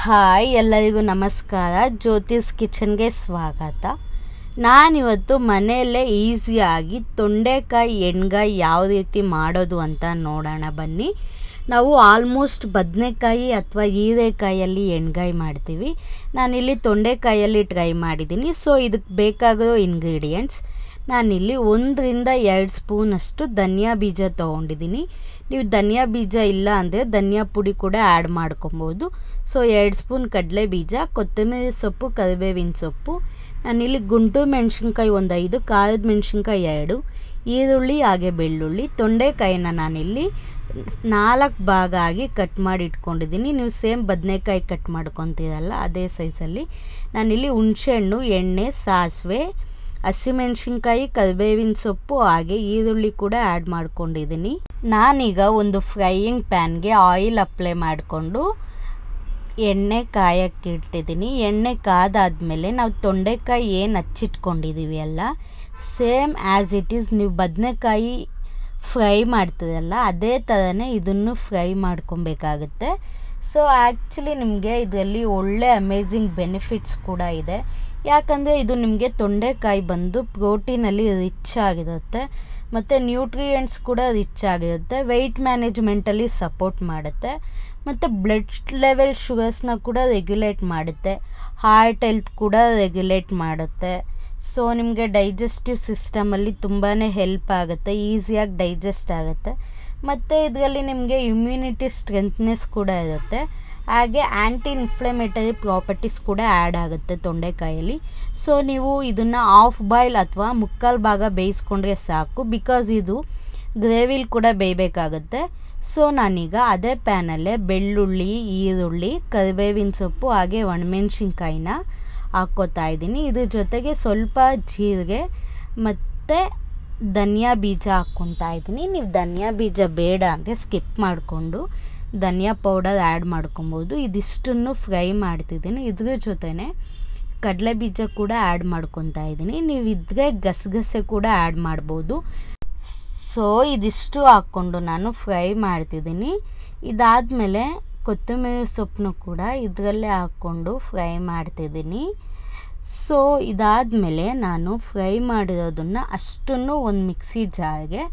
Hi ಎಲ್ಲರಿಗೂ ನಮಸ್ಕಾರ. ಜ್ಯೋತಿಸ್ ಕಿಚನ್ಗೆ ಸ್ವಾಗತ. ನಾನಿವತ್ತು ಮನೆಯಲ್ಲೇ ಈಸಿಯಾಗಿ ತೊಂಡೆಕಾಯಿ ಎಣ್ಗಾಯಿ ಯಾವ ರೀತಿ ಮಾಡೋದು ಅಂತ ನೋಡೋಣ ಬನ್ನಿ. ನಾವು ಆಲ್ಮೋಸ್ಟ್ ಬದನೆಕಾಯಿ ಅಥವಾ ಹೀರೆಕಾಯಲ್ಲಿ ಎಣ್ಗಾಯಿ ಮಾಡ್ತೀವಿ. ನಾನಿಲ್ಲಿ ತೊಂಡೆಕಾಯಲ್ಲಿ ಟ್ರೈ ಮಾಡಿದ್ದೀನಿ. ಸೊ ಇದಕ್ಕೆ ಬೇಕಾಗಿರೋ ಇಂಗ್ರೀಡಿಯೆಂಟ್ಸ್ ನಾನಿಲ್ಲಿ 1 ರಿಂದ 2 ಸ್ಪೂನಷ್ಟು ಧನಿಯಾ ಬೀಜ ತೊಗೊಂಡಿದ್ದೀನಿ. ನೀವು ಧನಿಯಾ ಬೀಜ ಇಲ್ಲ ಅಂದರೆ ಧನಿಯಾ ಪುಡಿ ಕೂಡ ಆ್ಯಡ್ ಮಾಡ್ಕೊಬೋದು. ಸೊ 2 ಸ್ಪೂನ್ ಕಡಲೆ ಬೀಜ, ಕೊತ್ತಂಬರಿ ಸೊಪ್ಪು, ಕರಿಬೇವಿನ ಸೊಪ್ಪು. ನಾನಿಲ್ಲಿ ಗುಂಟೂರು ಮೆಣಸಿನ್ಕಾಯಿ 5, ಖಾರದ ಮೆಣಸಿನ್ಕಾಯಿ 2, ಈರುಳ್ಳಿ ಹಾಗೆ ಬೆಳ್ಳುಳ್ಳಿ. ತೊಂಡೆಕಾಯಿನ ನಾನಿಲ್ಲಿ 4 ಭಾಗ ಆಗಿ ಕಟ್ ಮಾಡಿ ಇಟ್ಕೊಂಡಿದ್ದೀನಿ. ನೀವು ಸೇಮ್ ಬದನೆಕಾಯಿ ಕಟ್ ಮಾಡ್ಕೊತೀರಲ್ಲ ಅದೇ ಸೈಜಲ್ಲಿ. ನಾನಿಲ್ಲಿ ಹುಣಸೆಹಣ್ಣು, ಎಣ್ಣೆ, ಸಾಸಿವೆ, ಹಸಿಮೆಣಸಿನ್ಕಾಯಿ, ಕರಿಬೇವಿನ ಸೊಪ್ಪು ಹಾಗೆ ಈರುಳ್ಳಿ ಕೂಡ ಆ್ಯಡ್ ಮಾಡ್ಕೊಂಡಿದ್ದೀನಿ. ನಾನೀಗ ಒಂದು ಫ್ರೈಯಿಂಗ್ ಪ್ಯಾನ್ಗೆ ಆಯಿಲ್ ಅಪ್ಲೈ ಮಾಡಿಕೊಂಡು ಎಣ್ಣೆ ಕಾಯಕ್ಕೆ ಇಟ್ಟಿದ್ದೀನಿ. ಎಣ್ಣೆ ಕಾದಾದ್ಮೇಲೆ ನಾವು ತೊಂಡೆಕಾಯಿ ಏನು ಹಚ್ಚಿಟ್ಕೊಂಡಿದ್ದೀವಿ ಅಲ್ಲ, ಸೇಮ್ ಆ್ಯಸ್ ಇಟ್ ಈಸ್ ನೀವು ಬದನೆಕಾಯಿ ಫ್ರೈ ಮಾಡ್ತೀರಲ್ಲ ಅದೇ ಥರನೇ ಇದನ್ನು ಫ್ರೈ ಮಾಡ್ಕೊಬೇಕಾಗುತ್ತೆ. ಸೊ ಆ್ಯಕ್ಚುಲಿ ನಿಮಗೆ ಇದರಲ್ಲಿ ಒಳ್ಳೆ ಅಮೇಝಿಂಗ್ ಬೆನಿಫಿಟ್ಸ್ ಕೂಡ ಇದೆ. ಯಾಕಂದರೆ ಇದು ನಿಮಗೆ ತೊಂಡೆಕಾಯಿ ಬಂದು ಪ್ರೋಟೀನಲ್ಲಿ ರಿಚ್ ಆಗಿರುತ್ತೆ ಮತ್ತು ನ್ಯೂಟ್ರಿಯೆಂಟ್ಸ್ ಕೂಡ ರಿಚ್ ಆಗಿರುತ್ತೆ. ವೆಯ್ಟ್ ಮ್ಯಾನೇಜ್ಮೆಂಟಲ್ಲಿ ಸಪೋರ್ಟ್ ಮಾಡುತ್ತೆ ಮತ್ತು ಬ್ಲಡ್ ಲೆವೆಲ್ ಶುಗರ್ಸ್ನ ಕೂಡ ರೆಗ್ಯುಲೇಟ್ ಮಾಡುತ್ತೆ. ಹಾರ್ಟ್ ಹೆಲ್ತ್ ಕೂಡ ರೆಗ್ಯುಲೇಟ್ ಮಾಡುತ್ತೆ. ಸೊ ನಿಮಗೆ ಡೈಜೆಸ್ಟಿವ್ ಸಿಸ್ಟಮಲ್ಲಿ ತುಂಬಾ ಹೆಲ್ಪ್ ಆಗುತ್ತೆ, ಈಸಿಯಾಗಿ ಡೈಜೆಸ್ಟ್ ಆಗುತ್ತೆ. ಮತ್ತು ಇದರಲ್ಲಿ ನಿಮಗೆ ಇಮ್ಯುನಿಟಿ ಸ್ಟ್ರೆಂತ್ನೆಸ್ ಕೂಡ ಇರುತ್ತೆ. ಹಾಗೆ ಆ್ಯಂಟಿ ಇನ್ಫ್ಲಮೇಟರಿ ಪ್ರಾಪರ್ಟೀಸ್ ಕೂಡ ಆ್ಯಡ್ ಆಗುತ್ತೆ ತೊಂಡೆಕಾಯಲ್ಲಿ. ಸೊ ನೀವು ಇದನ್ನು ಹಾಫ್ ಬಾಯ್ಲ್ ಅಥವಾ ಮುಕ್ಕಾಲು ಭಾಗ ಬೇಯಿಸ್ಕೊಂಡ್ರೆ ಸಾಕು, ಬಿಕಾಸ್ ಇದು ಗ್ರೇವಿಲಿ ಕೂಡ ಬೇಯಬೇಕಾಗುತ್ತೆ. ಸೊ ನಾನೀಗ ಅದೇ ಪ್ಯಾನಲ್ಲೇ ಬೆಳ್ಳುಳ್ಳಿ, ಈರುಳ್ಳಿ, ಕರಿಬೇವಿನ ಸೊಪ್ಪು ಹಾಗೆ ಒಣಮೆಣ್ಸಿನ್ಕಾಯಿನ ಹಾಕ್ಕೋತಾ ಇದ್ದೀನಿ. ಇದ್ರ ಜೊತೆಗೆ ಸ್ವಲ್ಪ ಜೀರಿಗೆ ಮತ್ತು ಧನಿಯಾ ಬೀಜ ಹಾಕ್ಕೊತಾ ಇದ್ದೀನಿ. ನೀವು ಧನಿಯಾ ಬೀಜ ಬೇಡ ಅಂದರೆ ಸ್ಕಿಪ್ ಮಾಡಿಕೊಂಡು ಧನಿಯಾ ಪೌಡರ್ ಆ್ಯಡ್ ಮಾಡ್ಕೊಬೋದು. ಇದಿಷ್ಟನ್ನು ಫ್ರೈ ಮಾಡ್ತಿದ್ದೀನಿ. ಇದ್ರ ಜೊತೆನೇ ಕಡಲೆ ಬೀಜ ಕೂಡ ಆ್ಯಡ್ ಮಾಡ್ಕೊತಾ ಇದ್ದೀನಿ. ನೀವು ಇದ್ರೆ ಗಸಗಸೆ ಕೂಡ ಆ್ಯಡ್ ಮಾಡ್ಬೋದು. ಸೊ ಇದಿಷ್ಟು ಹಾಕ್ಕೊಂಡು ನಾನು ಫ್ರೈ ಮಾಡ್ತಿದ್ದೀನಿ. ಇದಾದಮೇಲೆ ಕೊತ್ತಂಬರಿ ಸೊಪ್ಪನ್ನು ಕೂಡ ಇದರಲ್ಲೇ ಹಾಕ್ಕೊಂಡು ಫ್ರೈ ಮಾಡ್ತಿದ್ದೀನಿ. ಸೊ ಇದಾದಮೇಲೆ ನಾನು ಫ್ರೈ ಮಾಡಿರೋದನ್ನು ಅಷ್ಟನ್ನು ಒಂದು ಮಿಕ್ಸಿ ಜಾರ್ಗೆ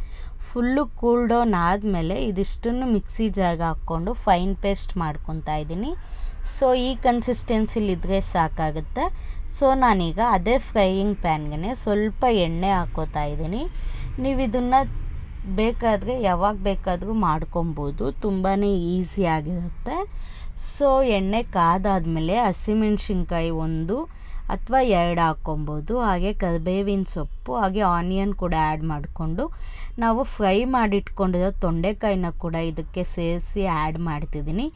ಫುಲ್ಲು ಕೂಲ್ ಡೌನ್ ಆದಮೇಲೆ ಇದಿಷ್ಟನ್ನು ಮಿಕ್ಸಿ ಜಾರ್ಗೆ ಹಾಕ್ಕೊಂಡು ಫೈನ್ ಪೇಸ್ಟ್ ಮಾಡ್ಕೊತಾ ಇದ್ದೀನಿ. ಸೊ ಈ ಕನ್ಸಿಸ್ಟೆನ್ಸಿಲಿ ಇದ್ದರೆ ಸಾಕಾಗುತ್ತೆ. ಸೊ ನಾನೀಗ ಅದೇ ಫ್ರೈಯಿಂಗ್ ಪ್ಯಾನ್ಗೆ ಸ್ವಲ್ಪ ಎಣ್ಣೆ ಹಾಕ್ಕೋತಾ ಇದ್ದೀನಿ. ನೀವು ಇದನ್ನು ಬೇಕಾದರೆ ಯಾವಾಗ ಬೇಕಾದರೂ ಮಾಡ್ಕೊಬೋದು, ತುಂಬಾ ಈಸಿಯಾಗಿರುತ್ತೆ. ಸೊ ಎಣ್ಣೆ ಕಾದಾದಮೇಲೆ ಹಸಿಮೆಣ್ಸಿನ್ಕಾಯಿ 1 ಅಥವಾ 2 ಹಾಕ್ಕೊಬೋದು. ಹಾಗೆ ಕರಿಬೇವಿನ ಸೊಪ್ಪು ಹಾಗೆ ಆನಿಯನ್ ಕೂಡ ಆ್ಯಡ್ ಮಾಡಿಕೊಂಡು ನಾವು ಫ್ರೈ ಮಾಡಿಟ್ಕೊಂಡಿರೋ ತೊಂಡೆಕಾಯಿನ ಕೂಡ ಇದಕ್ಕೆ ಸೇರಿಸಿ ಆ್ಯಡ್ ಮಾಡ್ತಿದ್ದೀನಿ.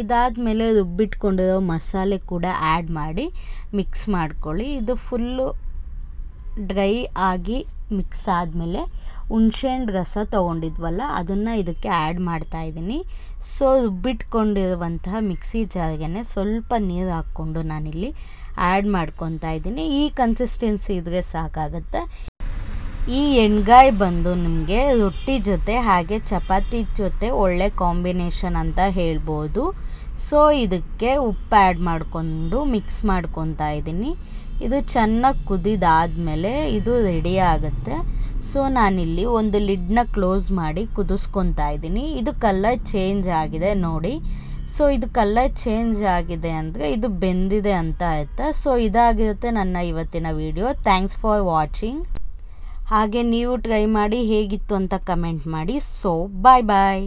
ಇದಾದಮೇಲೆ ರುಬ್ಬಿಟ್ಕೊಂಡಿರೋ ಮಸಾಲೆ ಕೂಡ ಆ್ಯಡ್ ಮಾಡಿ ಮಿಕ್ಸ್ ಮಾಡ್ಕೊಳ್ಳಿ. ಇದು ಫುಲ್ಲು ಡ್ರೈ ಆಗಿ ಮಿಕ್ಸ್ ಆದಮೇಲೆ ಹುಣಸೆಹಣ್ಣು ರಸ ತೊಗೊಂಡಿದ್ವಲ್ಲ ಅದನ್ನು ಇದಕ್ಕೆ ಆ್ಯಡ್ ಮಾಡ್ತಾಯಿದ್ದೀನಿ. ಸೊ ರುಬ್ಬಿಟ್ಕೊಂಡಿರುವಂತಹ ಮಿಕ್ಸಿ ಜಾರ್ಗೆ ಸ್ವಲ್ಪ ನೀರು ಹಾಕ್ಕೊಂಡು ನಾನಿಲ್ಲಿ ಆ್ಯಡ್ ಮಾಡ್ಕೊತಾ ಇದ್ದೀನಿ. ಈ ಕನ್ಸಿಸ್ಟೆನ್ಸಿ ಇದ್ದರೆ ಸಾಕಾಗುತ್ತೆ. ಈ ಎಣ್ಗಾಯಿ ಬಂದು ನಿಮಗೆ ರೊಟ್ಟಿ ಜೊತೆ ಹಾಗೆ ಚಪಾತಿ ಜೊತೆ ಒಳ್ಳೆ ಕಾಂಬಿನೇಷನ್ ಅಂತ ಹೇಳ್ಬೋದು. ಸೊ ಇದಕ್ಕೆ ಉಪ್ಪು ಆ್ಯಡ್ ಮಾಡಿಕೊಂಡು ಮಿಕ್ಸ್ ಮಾಡ್ಕೊತಾ ಇದ್ದೀನಿ. ಇದು ಚೆನ್ನಾಗಿ ಕುದಿದಾದಮೇಲೆ ಇದು ರೆಡಿ ಆಗುತ್ತೆ. ಸೊ ನಾನಿಲ್ಲಿ ಒಂದು ಲಿಡ್ನ ಕ್ಲೋಸ್ ಮಾಡಿ ಕುದಿಸ್ಕೊತಾ ಇದ್ದೀನಿ. ಇದು ಕಲರ್ ಚೇಂಜ್ ಆಗಿದೆ ನೋಡಿ. ಸೊ ಇದು ಕಲರ್ ಚೇಂಜ್ ಆಗಿದೆ ಅಂದರೆ ಇದು ಬೆಂದಿದೆ ಅಂತ ಆಯಿತಾ. ಸೊ ಇದಾಗಿರುತ್ತೆ ನನ್ನ ಇವತ್ತಿನ ವಿಡಿಯೋ. Thanks for watching. ಹಾಗೆ ನೀವು ಟ್ರೈ ಮಾಡಿ ಹೇಗಿತ್ತು ಅಂತ ಕಮೆಂಟ್ ಮಾಡಿ. ಸೊ ಬಾಯ್ ಬಾಯ್.